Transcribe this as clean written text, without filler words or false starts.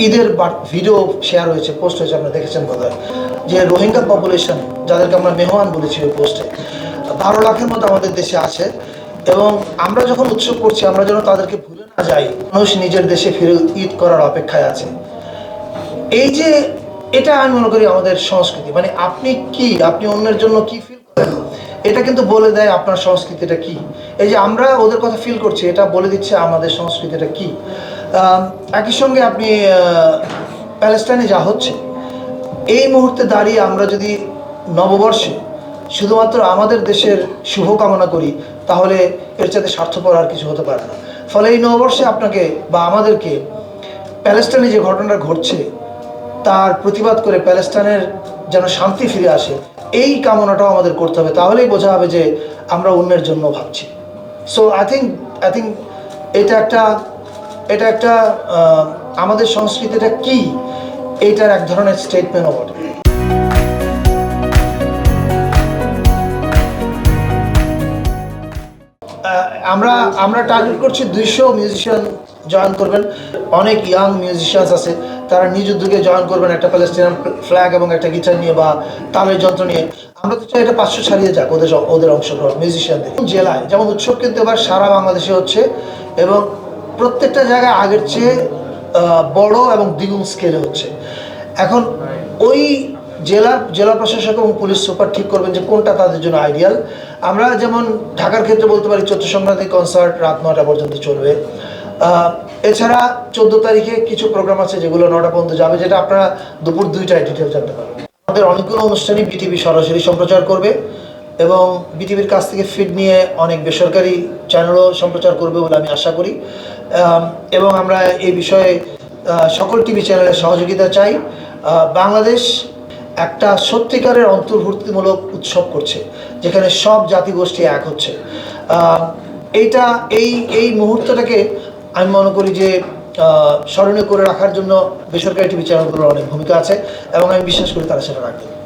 ঈদের video share হয়েছে, post হয়েছে, আপনারা দেখেছেন বোধহয়, যে রোহিঙ্গা পপুলেশন যাদেরকে আমরা মেহমান বলেছি ওই পোস্টে 12 লাখের মতো আমাদের দেশে আছে। এবং আমরা যখন উৎসব করছি আমরা যেন তাদেরকে ভুলে না যাই। মানুষ নিজের দেশে ফিরে ঈদ করার অপেক্ষায় আছে। এই যে এটা আমি মনে করি আমাদের সংস্কৃতি, মানে আপনি কি, আপনি অন্যের জন্য কি ফিল করেন, এটা কিন্তু বলে দেয় আপনার সংস্কৃতিটা কি। এই যে আমরা ওদের কথা ফিল করছি, এটা বলে দিচ্ছে আমাদের সংস্কৃতিটা কি। একই সঙ্গে আপনি প্যালেস্টাইনে যা হচ্ছে, এই মুহূর্তে দাঁড়িয়ে আমরা যদি নববর্ষে শুধুমাত্র আমাদের দেশের শুভকামনা করি, তাহলে এর চাইতে স্বার্থপর আর কিছু হতে পারে না। ফলে এই নববর্ষে আপনাকে বা আমাদেরকে প্যালেস্টাইনে যে ঘটনাটা ঘটছে তার প্রতিবাদ করে প্যালেস্টাইনের যেন শান্তি ফিরে আসে, এই কামনাটাও আমাদের করতে হবে। তাহলেই বোঝা হবে যে আমরা অন্যের জন্য ভাবছি। সো আই থিঙ্ক এটা একটা আমাদের সংস্কৃতিটা কি, এইটার এক ধরনের স্টেটমেন্টও বটে। আমরা টার্গেট করছি 200 মিউজিশিয়ান জয়েন করবেন। অনেক ইয়াং মিউজিশিয়ানস আছে, তারা নিজ উদ্যোগে জয়েন করবেন একটা প্যালেস্টিনিয়ান ফ্ল্যাগ এবং একটা গিটার নিয়ে বা তালের যন্ত্র নিয়ে। আমরা তো চাই এটা 500 ছাড়িয়ে যাক ওদের অংশগ্রহণ মিউজিশিয়ানদের। জেলায় যেমন উৎসব কিন্তু এবার সারা বাংলাদেশে হচ্ছে এবং প্রত্যেকটা জায়গায় আগের চেয়ে বড় এবং দ্বিগুণ স্কেলে হচ্ছে। এখন ওই জেলা প্রশাসক এবং পুলিশ সুপার ঠিক করবেন যে কোনটা তাদের জন্য আইডিয়াল। আমরা যেমন ঢাকার ক্ষেত্রে বলতে পারি চৈত্র সংক্রান্তি কনসার্ট রাত 9টা পর্যন্ত চলবে। এছাড়া 14 তারিখে কিছু প্রোগ্রাম আছে যেগুলো 9টা পর্যন্ত যাবে, যেটা আপনারা দুপুর 2টায় ডিটেল জানতে পারবেন। আমাদের অনেকগুলো অনুষ্ঠানই বিটিভি সরাসরি সম্প্রচার করবে এবং বিটিভির কাছ থেকে ফিড নিয়ে অনেক বেসরকারি চ্যানেলও সম্প্রচার করবে বলে আমি আশা করি। এবং আমরা এই বিষয়ে সকল টিভি চ্যানেলের সহযোগিতা চাই। বাংলাদেশ একটা সত্যিকারের অন্তর্ভুক্তিমূলক উৎসব করছে, যেখানে সব জাতিগোষ্ঠী এক হচ্ছে। এই মুহূর্তটাকে আমি মনে করি যে স্মরণীয় করে রাখার জন্য বেসরকারি টিভি চ্যানেলগুলোর অনেক ভূমিকা আছে এবং আমি বিশ্বাস করি তারা সেটা রাখবে।